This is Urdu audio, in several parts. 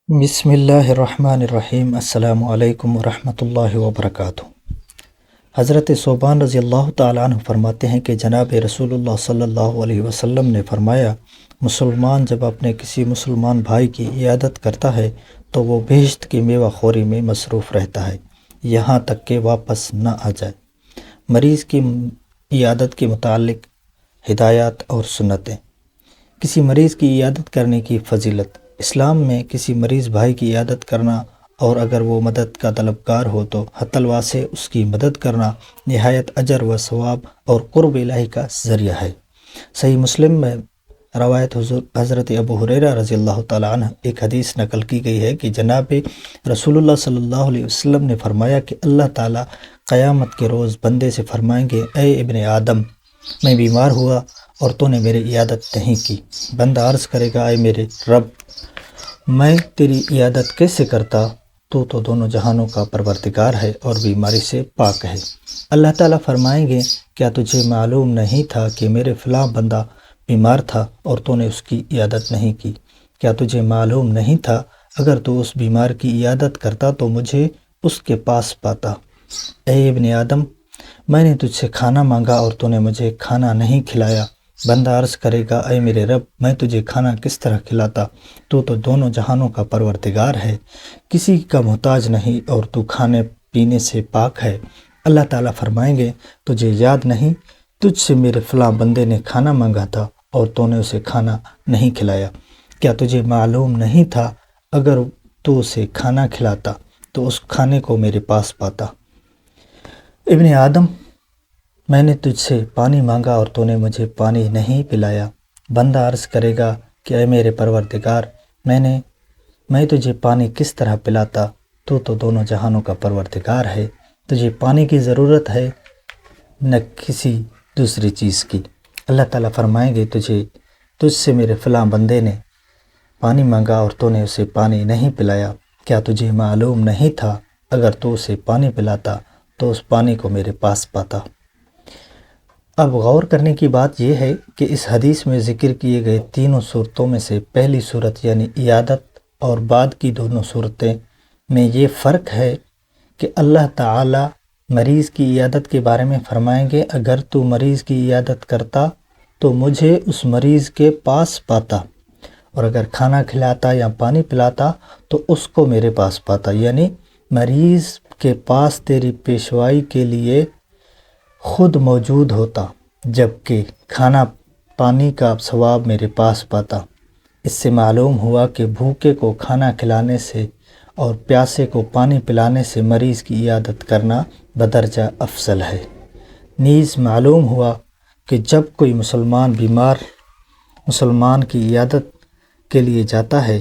بسم اللہ الرحمن الرحیم۔ السلام علیکم ورحمۃ اللہ وبرکاتہ۔ حضرت ثوبان رضی اللہ تعالیٰ عنہ فرماتے ہیں کہ جناب رسول اللہ صلی اللہ علیہ وسلم نے فرمایا، مسلمان جب اپنے کسی مسلمان بھائی کی عیادت کرتا ہے تو وہ بہشت کی میوہ خوری میں مصروف رہتا ہے یہاں تک کہ واپس نہ آ جائے۔ مریض کی عیادت کے متعلق ہدایات اور سنتیں۔ کسی مریض کی عیادت کرنے کی فضیلت۔ اسلام میں کسی مریض بھائی کی عیادت کرنا اور اگر وہ مدد کا طلبگار ہو تو حتی الواسع اس کی مدد کرنا نہایت اجر و ثواب اور قرب الہی کا ذریعہ ہے۔ صحیح مسلم میں روایت حضرت ابو ہریرہ رضی اللہ تعالیٰ عنہ ایک حدیث نقل کی گئی ہے کہ جناب رسول اللہ صلی اللہ علیہ وسلم نے فرمایا کہ اللہ تعالیٰ قیامت کے روز بندے سے فرمائیں گے، اے ابن آدم، میں بیمار ہوا اور تو نے میری عیادت نہیں کی۔ بندہ عرض کرے گا، اے میرے رب، میں تیری عیادت کیسے کرتا؟ تو دونوں جہانوں کا پروردگار ہے اور بیماری سے پاک ہے۔ اللہ تعالیٰ فرمائیں گے، کیا تجھے معلوم نہیں تھا کہ میرے فلاں بندہ بیمار تھا اور تو نے اس کی عیادت نہیں کی؟ کیا تجھے معلوم نہیں تھا اگر تو اس بیمار کی عیادت کرتا تو مجھے اس کے پاس پاتا؟ اے ابن آدم، میں نے تجھ سے کھانا مانگا اور تو نے مجھے کھانا نہیں کھلایا۔ بندہ عرض کرے گا، اے میرے رب، میں تجھے کھانا کس طرح کھلاتا؟ تو دونوں جہانوں کا پروردگار ہے، کسی کا محتاج نہیں اور تو کھانے پینے سے پاک ہے۔ اللہ تعالیٰ فرمائیں گے، تجھے یاد نہیں تجھ سے میرے فلاں بندے نے کھانا مانگا تھا اور تو نے اسے کھانا نہیں کھلایا؟ کیا تجھے معلوم نہیں تھا اگر تو اسے کھانا کھلاتا تو اس کھانے کو میرے پاس پاتا؟ ابن آدم، میں نے تجھ سے پانی مانگا اور تو نے مجھے پانی نہیں پلایا۔ بندہ عرض کرے گا کہ اے میرے پروردگار، میں تجھے پانی کس طرح پلاتا؟ تو دونوں جہانوں کا پروردگار ہے، تجھے پانی کی ضرورت ہے نہ کسی دوسری چیز کی۔ اللہ تعالیٰ فرمائیں گے، تجھ سے میرے فلاں بندے نے پانی مانگا اور تو نے اسے پانی نہیں پلایا۔ کیا تجھے معلوم نہیں تھا اگر تو اسے پانی پلاتا تو اس پانی کو میرے پاس پاتا؟ اب غور کرنے کی بات یہ ہے کہ اس حدیث میں ذکر کیے گئے تینوں صورتوں میں سے پہلی صورت یعنی عیادت اور بعد کی دونوں صورتیں میں یہ فرق ہے کہ اللہ تعالیٰ مریض کی عیادت کے بارے میں فرمائیں گے، اگر تو مریض کی عیادت کرتا تو مجھے اس مریض کے پاس پاتا، اور اگر کھانا کھلاتا یا پانی پلاتا تو اس کو میرے پاس پاتا، یعنی مریض کے پاس تیری پیشوائی کے لیے خود موجود ہوتا جبکہ کھانا پانی کا ثواب میرے پاس پاتا۔ اس سے معلوم ہوا کہ بھوکے کو کھانا کھلانے سے اور پیاسے کو پانی پلانے سے مریض کی عیادت کرنا بدرجہ افضل ہے۔ نیز معلوم ہوا کہ جب کوئی مسلمان بیمار مسلمان کی عیادت کے لیے جاتا ہے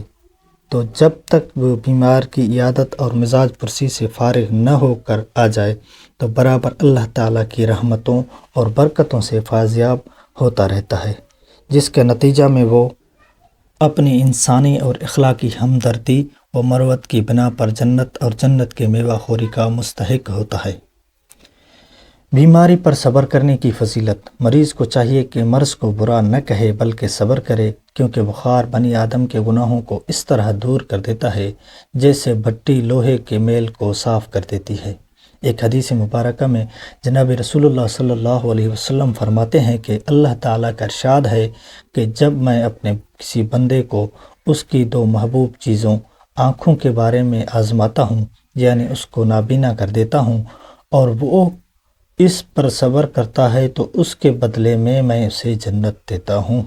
تو جب تک وہ بیمار کی عیادت اور مزاج پرسی سے فارغ نہ ہو کر آ جائے تو برابر اللہ تعالیٰ کی رحمتوں اور برکتوں سے فیضیاب ہوتا رہتا ہے، جس کے نتیجہ میں وہ اپنی انسانی اور اخلاقی ہمدردی و مروت کی بنا پر جنت اور جنت کے میوہ خوری کا مستحق ہوتا ہے۔ بیماری پر صبر کرنے کی فضیلت۔ مریض کو چاہیے کہ مرض کو برا نہ کہے بلکہ صبر کرے، کیونکہ بخار بنی آدم کے گناہوں کو اس طرح دور کر دیتا ہے جیسے بھٹی لوہے کے میل کو صاف کر دیتی ہے۔ ایک حدیث مبارکہ میں جناب رسول اللہ صلی اللہ علیہ وسلم فرماتے ہیں کہ اللہ تعالیٰ کا ارشاد ہے کہ جب میں اپنے کسی بندے کو اس کی دو محبوب چیزوں آنکھوں کے بارے میں آزماتا ہوں، یعنی اس کو نابینا کر دیتا ہوں، اور وہ اس پر صبر کرتا ہے تو اس کے بدلے میں اسے جنت دیتا ہوں۔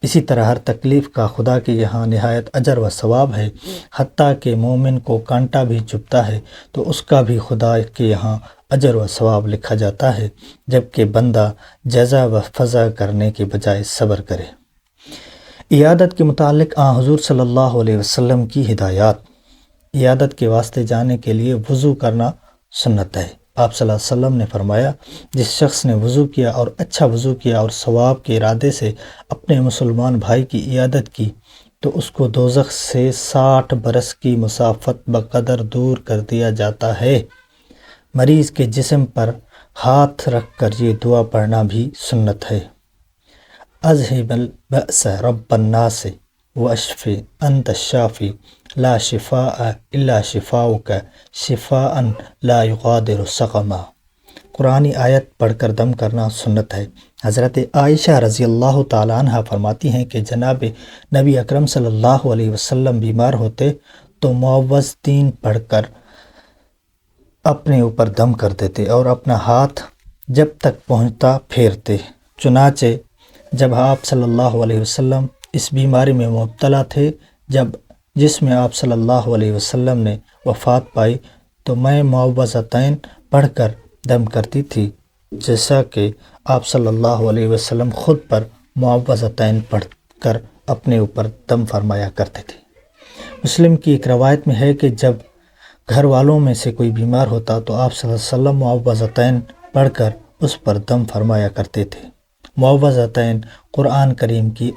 اسی طرح ہر تکلیف کا خدا کے یہاں نہایت اجر و ثواب ہے، حتیٰ کہ مومن کو کانٹا بھی چبھتا ہے تو اس کا بھی خدا کے یہاں اجر و ثواب لکھا جاتا ہے، جبکہ بندہ جزا و فضا کرنے کے بجائے صبر کرے۔ عیادت کے متعلق حضور صلی اللہ علیہ وسلم کی ہدایات۔ عیادت کے واسطے جانے کے لیے وضو کرنا سنت ہے۔ آپ صلی اللہ علیہ وسلم نے فرمایا، جس شخص نے وضو کیا اور اچھا وضو کیا اور ثواب کے ارادے سے اپنے مسلمان بھائی کی عیادت کی تو اس کو دوزخ سے 60 برس کی مسافت بقدر دور کر دیا جاتا ہے۔ مریض کے جسم پر ہاتھ رکھ کر یہ دعا پڑھنا بھی سنت ہے۔ اذہب البأس رب الناس واشفی انت الشافی لا شفاء الا شفاؤک شفاء لا یغادر سقما۔ قرآنی آیت پڑھ کر دم کرنا سنت ہے۔ حضرت عائشہ رضی اللہ تعالیٰ عنہ فرماتی ہیں کہ جناب نبی اکرم صلی اللہ علیہ وسلم بیمار ہوتے تو معوذتین پڑھ کر اپنے اوپر دم کر دیتے اور اپنا ہاتھ جب تک پہنچتا پھیرتے۔ چنانچہ جب آپ صلی اللہ علیہ وسلم اس بیماری میں مبتلا تھے، جس میں آپ صلی اللہ علیہ وسلم نے وفات پائی، تو میں معوذتین پڑھ کر دم کرتی تھی، جیسا کہ آپ صلی اللہ علیہ وسلم خود پر معوذتین پڑھ کر اپنے اوپر دم فرمایا کرتے تھے۔ مسلم کی ایک روایت میں ہے کہ جب گھر والوں میں سے کوئی بیمار ہوتا تو آپ صلی اللہ علیہ وسلم معوذتین پڑھ کر اس پر دم فرمایا کرتے تھے۔ معوذتین قرآن کریم کی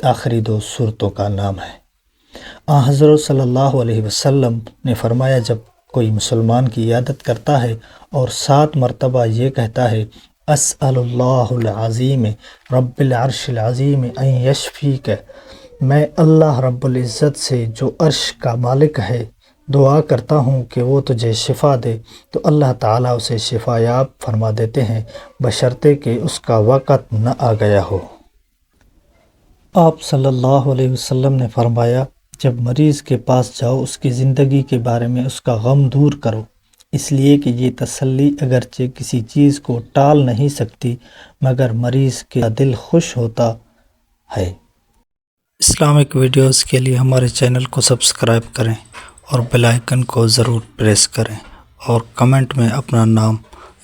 آخری 2 سورتوں کا نام ہے۔ حضرت صلی اللہ علیہ وسلم نے فرمایا، جب کوئی مسلمان کی عیادت کرتا ہے اور 7 مرتبہ یہ کہتا ہے اسأل اللہ العظیم رب العرش العظیم ان یشفیک، میں اللہ رب العزت سے جو عرش کا مالک ہے دعا کرتا ہوں کہ وہ تجھے شفا دے، تو اللہ تعالیٰ اسے شفا یاب فرما دیتے ہیں، بشرطے کہ اس کا وقت نہ آ گیا ہو۔ آپ صلی اللہ علیہ وسلم نے فرمایا، جب مریض کے پاس جاؤ اس کی زندگی کے بارے میں اس کا غم دور کرو، اس لیے کہ یہ تسلی اگرچہ کسی چیز کو ٹال نہیں سکتی مگر مریض کا دل خوش ہوتا ہے۔ اسلامک ویڈیوز کے لیے ہمارے چینل کو سبسکرائب کریں اور بیل آئیکن کو ضرور پریس کریں اور کمنٹ میں اپنا نام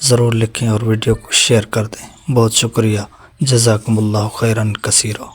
ضرور لکھیں اور ویڈیو کو شیئر کر دیں۔ بہت شکریہ، جزاکم اللہ خیراً کثیرا۔